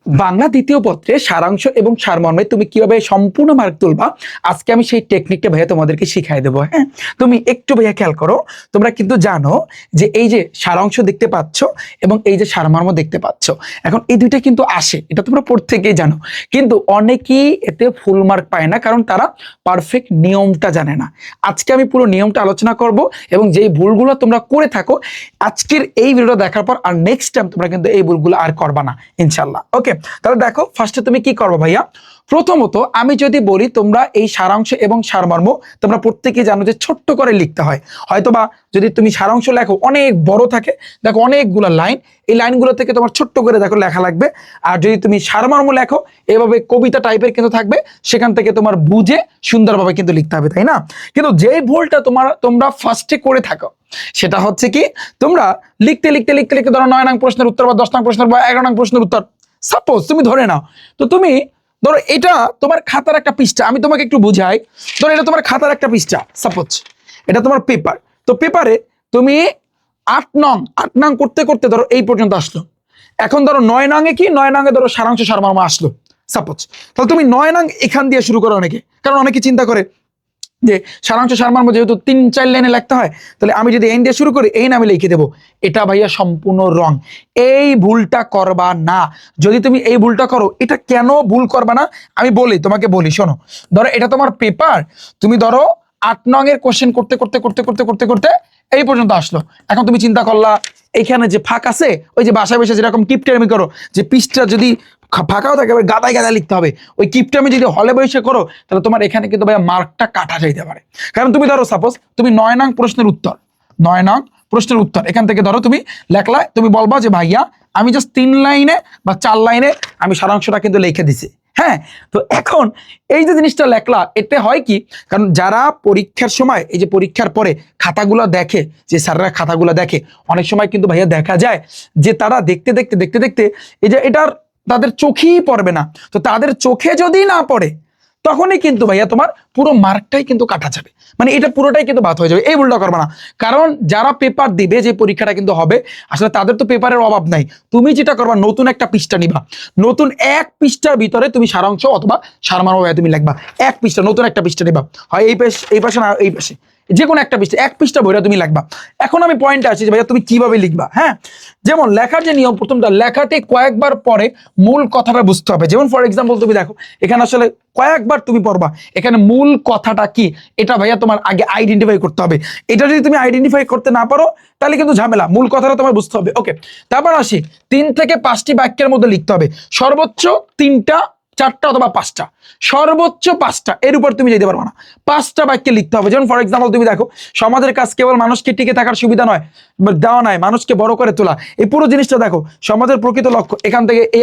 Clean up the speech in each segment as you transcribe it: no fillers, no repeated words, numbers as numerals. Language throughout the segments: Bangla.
বাংলা দ্বিতীয় পত্রে সারাংশ এবং সারমর্মে তুমি কিভাবে সম্পূর্ণ মার্ক তুলবা, আজকে আমি সেই টেকনিকটা ভাইয়া তোমাদেরকে শিখাই দেবো। হ্যাঁ, তুমি একটু ভাইয়া খেয়াল করো। তোমরা কিন্তু জানো যে এই যে সারাংশ দেখতে পাচ্ছ এবং এই যে সারমর্ম দেখতে পাচ্ছ, এখন এই দুইটা কিন্তু আসে, এটা তোমরা প্রত্যেকেই জানো। কিন্তু অনেকেই এতে ফুল মার্ক পায় না, কারণ তারা পারফেক্ট নিয়মটা জানে না। আজকে আমি পুরো নিয়মটা আলোচনা করব, এবং যেই ভুলগুলো তোমরা করে থাকো আজকের এই ভিডিওটা দেখার পর আর নেক্সট টাইম তোমরা কিন্তু এই ভুলগুলো আর করবা না ইনশাল্লাহ। ওকে, তাহলে দেখো ফার্স্টে তুমি কি করবো ভাইয়া। প্রথমত আমি যদি বলি, তোমরা এই সারাংশ এবং সারমর্ম তোমরা প্রত্যেকে জানো যে ছোট্ট করে লিখতে হয়। হয়তোবা যদি তুমি সারাংশ লেখো অনেক বড় থাকে, দেখো অনেকগুলো লাইন, এই লাইনগুলো থেকে তোমার ছোট্ট করে দেখো লেখা লাগবে। আর যদি তুমি সারমর্ম লেখো এভাবে কবিতা টাইপের কিন্তু থাকবে, সেখান থেকে তোমার বুঝে সুন্দরভাবে কিন্তু লিখতে হবে, তাই না? কিন্তু যেই ভুলটা তোমরা ফার্স্টে করে থাকো সেটা হচ্ছে কি, তোমরা লিখতে লিখতে লিখতে লিখতে ধরো 9 নং প্রশ্নের উত্তর বা 10 নং প্রশ্নের বা 11 নং প্রশ্নের উত্তর সাপোজ তুমি ধরে নাও, তো তুমি ধরো এটা তোমার খাতার একটা পৃষ্ঠা, আমি তোমাকে একটু বুঝাই। ধরো এটা তোমার খাতার একটা পৃষ্ঠা, সাপোজ এটা তোমার পেপার। তো পেপারে তুমি 8 নং করতে করতে ধরো এই পর্যন্ত আসলো। এখন ধরো 9 নং কি, 9 নং ধরো সারাংশ সারমর্ম আসলো সাপোজ। তাহলে তুমি 9 নং এখান দিয়ে শুরু করো। কারণ অনেকে চিন্তা করে যে সারাংশ সারমর্ম যেহেতু 3-4 লাইনে লিখতে হয়, তাহলে আমি যদি এই দিয়ে শুরু করি এই নামে লিখে দেবো। এটা ভাইয়া সম্পূর্ণ রং, এই ভুলটা করবা না। যদি তুমি এই ভুলটা করো, এটা কেন ভুল করবা না আমি তোমাকে বলি, শোনো। ধরো এটা তোমার পেপার, তুমি ধরো 8 নং এর কোশ্চেন করতে করতে করতে করতে করতে করতে এই পর্যন্ত আসলো। এখন তুমি চিন্তা করলা এইখানে যে ফাঁক আছে, ওই যে বাসায় বসে যেরকম কিপটেমি করো, যে পৃষ্ঠা যদি ফাঁকাও থাকে গাদায় গাদায় লিখতে হবে, ওই কিপটামি যদি হলে বসে করো তাহলে তোমার এখানে কিন্তু ভাইয়া মার্কটা কাটা যাইতে পারে। কারণ তুমি ধরো সাপোজ তুমি 9 নং প্রশ্নের উত্তর, 9 নং প্রশ্নের উত্তর এখান থেকে ধরো তুমি লেখলা, তুমি বলবা যে ভাইয়া আমি জাস্ট 3 লাইনে বা 4 লাইনে আমি সারাংশটা কিন্তু লিখে দিছি। হ্যাঁ, তো এখন এই যে জিনিসটা লেখলা, এতে হয় কি, কারণ যারা পরীক্ষার সময় এই যে পরীক্ষার পরে খাতাগুলো দেখে, যে স্যাররা খাতাগুলো দেখে, অনেক সময় কিন্তু ভাইয়া দেখা যায় যে তারা দেখতে দেখতে দেখতে দেখতে এই যে এটার তাদের চোখেই পড়বে না। তো তাদের চোখে যদি না পড়ে তখনই কিন্তু ভাইয়া তোমার পুরো মার্কটাই কিন্তু কাটা যাবে, মানে এটা পুরোটাই কিন্তু বাদ হয়ে যাবে। এই ভুলটা করবে না, কারণ যারা পেপার দিবে, যে পরীক্ষাটা কিন্তু হবে, আসলে তাদের তো পেপারের অভাব নাই। তুমি যেটা করবা, নতুন একটা পৃষ্ঠা নিবা, নতুন এক পৃষ্ঠার ভিতরে তুমি সারাংশ অথবা সারমর্ম তুমি লিখবা। এক পৃষ্ঠা, নতুন একটা পৃষ্ঠা নিবা, হয় এই পাশে না এই পাশে, যে কোনো একটা পৃষ্ঠা, এক পৃষ্ঠা বইটা তুমি লিখবা। এখন আমি পয়েন্টে আসছি যে ভাইয়া তুমি কিভাবে লিখবা। হ্যাঁ, যেমন লেখার যে নিয়ম, প্রথমটা লেখাতে কয়েকবার পরে মূল কথাটা বুঝতে হবে। যেমন ফর এক্সাম্পল তুমি দেখো এখানে আসলে কয়েকবার তুমি পড়বা, এখানে মূল কথাটা কি এটা ভাইয়া তোমার আগে আইডেন্টিফাই করতে হবে। এটা যদি তুমি আইডেন্টিফাই করতে না পারো তাহলে কিন্তু ঝামেলা, মূল কথাটা তোমার বুঝতে হবে। ওকে, তারপর আসি 3 থেকে 5টি বাক্যের মধ্যে লিখতে হবে, সর্বোচ্চ 3টা 4টা অথবা 5টা, সর্বোচ্চ 5টা, এর উপর তুমি যেতে পারবে না। 5টা বাক্যে লিখতে হবে। যেমন ফর এক্সাম্পল তুমি দেখো সমাজের কাজ কেবল মানুষকে টিকে থাকার সুবিধা নয়, দেওয়া নয়, মানুষকে বড় করে তোলা, এই পুরো জিনিসটা দেখো। সমাজের প্রকৃত লক্ষ্য, এখান থেকে এই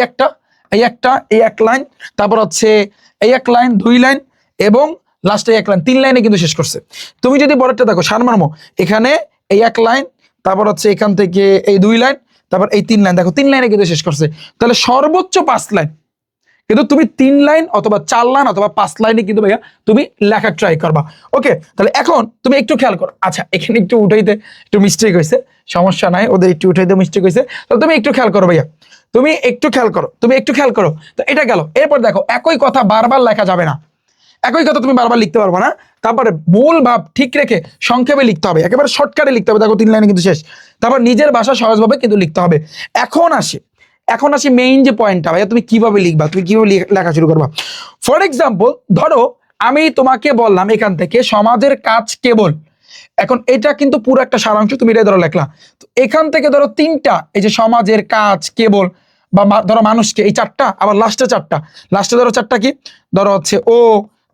এক লাইন, তারপর হচ্ছে এই এক লাইন, 2 লাইন, এবং লাস্টে 1 লাইন, 3 লাইনে কিন্তু শেষ করছে। তুমি যদি বড়টা দেখো সারমর্ম, এখানে এই 1 লাইন, তারপর হচ্ছে এখান থেকে এই 2 লাইন, তারপর এই 3 লাইন, দেখো 3 লাইনে কিন্তু শেষ করছে। তাহলে সর্বোচ্চ 5 লাইন, কিন্তু তুমি 3 লাইন অথবা 4 লাইন অথবা 5 লাইনে কিন্তু ভাইয়া তুমি লেখা ট্রাই করবা। ওকে, তাহলে এখন তুমি একটু খেয়াল করো। আচ্ছা, এখানে একটু উঠাইতে একটু মিস্টেক হয়েছে, সমস্যা নাই, ওদের একটু উঠাইতে মিস্টেক হয়েছে, তাহলে তুমি একটু খেয়াল করো ভাইয়া, তুমি একটু খেয়াল করো। তো এটা গেল। এরপর দেখো একই কথা বারবার লেখা যাবে না, একই কথা তুমি বারবার লিখতে পারবে না। তারপরে মূল ভাব ঠিক রেখে সংক্ষেপে লিখতে হবে, একেবারে শর্টকাটে লিখতে হবে। দেখো 3 লাইনে কিন্তু শেষ। তারপর নিজের ভাষা সহজভাবে কিন্তু লিখতে হবে। এখন আসি মেইন যে পয়েন্টটা, ভাইয়া তুমি কিভাবে লিখবা, তুমি কিভাবে লেখা শুরু করবা। ফর এক্সাম্পল ধরো আমি তোমাকে বললাম এখান থেকে সমাজের কাজ কেবল, এখন এটা কিন্তু পুরো একটা সারাংশ, তুমি এটা ধরো লেখলা। তো এখান থেকে ধরো 3টা, এই যে সমাজের কাজ কেবল বা ধরো মানুষকে, এই 4টা, আবার লাস্টে 4টা, লাস্টে ধরো 4টা কি, ধরো হচ্ছে ও,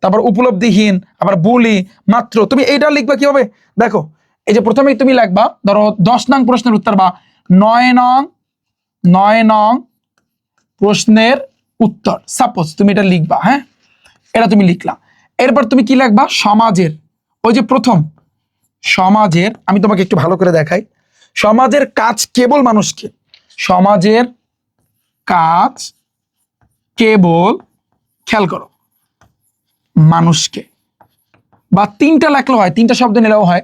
তারপর উপলব্ধিহীন, আবার বুলি, মাত্র। তুমি এইটা লিখবা কিভাবে দেখো, এই যে প্রথমেই তুমি লিখবা ধরো 10 নং প্রশ্নের উত্তর বা 9 নং প্রশ্নের উত্তর, সাপোজ তুমি এটা লিখবা। হ্যাঁ, এটা তুমি লিখলা। এরপর তুমি কি লিখবা, সমাজের, ওই যে প্রথম সমাজের, আমি তোমাকে একটু ভালো করে দেখাই, সমাজের কাজ কেবল মানুষকে, সমাজের কাজ কেবল, খেয়াল করো, মানুষকে, বা 3টা লেখলেও হয়, 3টা শব্দ নিলেও হয়।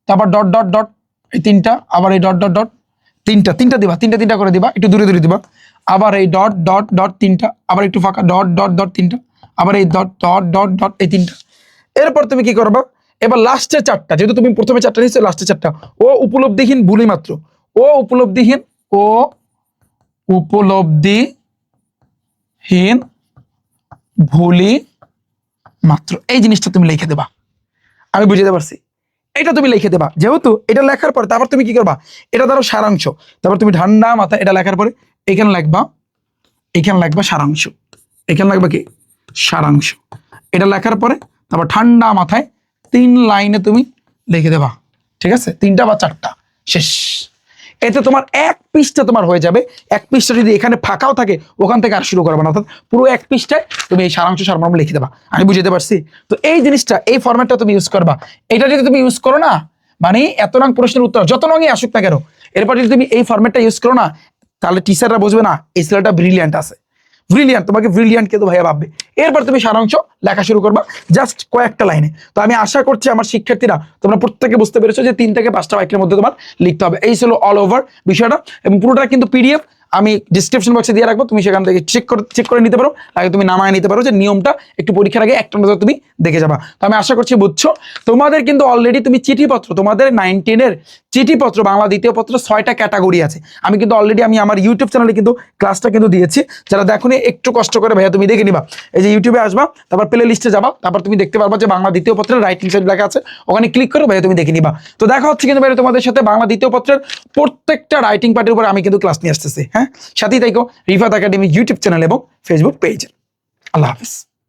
তারপর ডট ডট ডট, এই 3টা, আবার এই ডট ডট ডট, 3টা দিবা, 3টা করে দিবা, একটু দূরে দূরে দিবা। আবার এই ডট ডট ডট তিনটা, আবার একটু ফাঁকা ডট ডট ডট তিনটা, আবার এই ডট ডট ডট ডট এই তিনটা। এরপর তুমি কি করবা, এবার লাস্টের চারটা, যেহেতু তুমি প্রথমে চারটা নিচ্ছ, লাস্টের চারটা ও উপলব্ধিহীন ভুলি মাত্র, ও উপলব্ধিহীন, ও উপলব্ধিহীন ভুলি মাত্র, এই জিনিসটা তুমি লিখে দেবা। আমি বুঝতে পারছি, এটা তুমি লিখে দেবা। যেহেতু এটা লেখার পরে তারপর তুমি কি করবা, এটা ধরো সারাংশ, তারপর তুমি ঠান্ডা মাথায় এটা লেখার পরে এখানে লিখবা, এখানে লিখবা সারাংশ, এখানে লিখবা কি সারাংশ। এটা লেখার পরে তারপর ঠান্ডা মাথায় 3 লাইনে তুমি লিখে দেবা, ঠিক আছে, 3টা বা 4টা, শেষ। এতে তোমার 1 পৃষ্ঠা তোমার হয়ে যাবে। 1 পৃষ্ঠা যদি এখানে ফাঁকাও থাকে ওখান থেকে আর শুরু করবে না, অর্থাৎ পুরো 1 পৃষ্ঠায় তুমি এই সারাংশ সারমর্ম লিখে দেবা। আমি বুঝতে পারছি। তো এই জিনিসটা, এই ফরম্যাটটা তুমি ইউজ করবা। এটা যদি তুমি ইউজ করো না, মানে এত রং প্রশ্নের উত্তর যত রঙই আসুক না কেন, এরপর যদি তুমি এই ফরম্যাটটা ইউজ করো না, তাহলে টিচাররা বুঝবে না এই ছেলেটা ব্রিলিয়ান্ট আছে, ব্রিলিয়ান্ট, তোমাকে ব্রিলিয়ান্ট কিন্তু ভাইয়া ভাববে। এরপর তুমি সারাংশ লেখা শুরু করবা, জাস্ট কয়েকটা লাইনে। তো আমি আশা করছি আমার শিক্ষার্থীরা তোমরা প্রত্যেকে বুঝতে পেরেছো যে 3 থেকে 5টা বাক্যের মধ্যে তোমার লিখতে হবে। এই ছিল অল ওভার বিষয়টা, এবং পুরোটা কিন্তু পিডিএফ আমি ডিসক্রিপশন বক্সে দিয়ে রাখবো, তুমি সেখান থেকে চেক করে নিতে পারো, আগে তুমি নামায় নিতে পারো, যে নিয়মটা একটু পরীক্ষার আগে একটা নজর তুমি দেখে যাবা। তো আমি আশা করছি বুঝছো। তোমাদের কিন্তু অলরেডি তুমি চিঠিপত্র, তোমাদের 9, 10-এর চিঠিপত্র বাংলা দ্বিতীয় পত্র 6টা ক্যাটাগরি আছে। আমি কিন্তু অলরেডি আমি আমার ইউটিউব চ্যানেলে কিন্তু ক্লাসটা কিন্তু দিয়েছি, যারা দেখোনি একটু কষ্ট করে ভাইয়া তুমি দেখে নিবা। এই যে ইউটিউবে আসবা, তারপর প্লে লিস্টে যাবা, তারপর তুমি দেখতে পারবা যে বাংলা দ্বিতীয় পত্রের রাইটিং সাইড লেখা আছে, ওখানে ক্লিক করে ভাইয়া তুমি দেখে নিবা। তো দেখা হচ্ছে কিন্তু ভাইয়া তোমাদের সাথে বাংলা দ্বিতীয় পত্রের প্রত্যেকটা রাইটিং পার্টের উপর আমি কিন্তু ক্লাস নিয়ে আসতেছি। হ্যাঁ, সাথেই তাইকো রিফাত একাডেমি ইউটিউব চ্যানেল এবং ফেসবুক পেজ। আল্লাহ হাফিজ।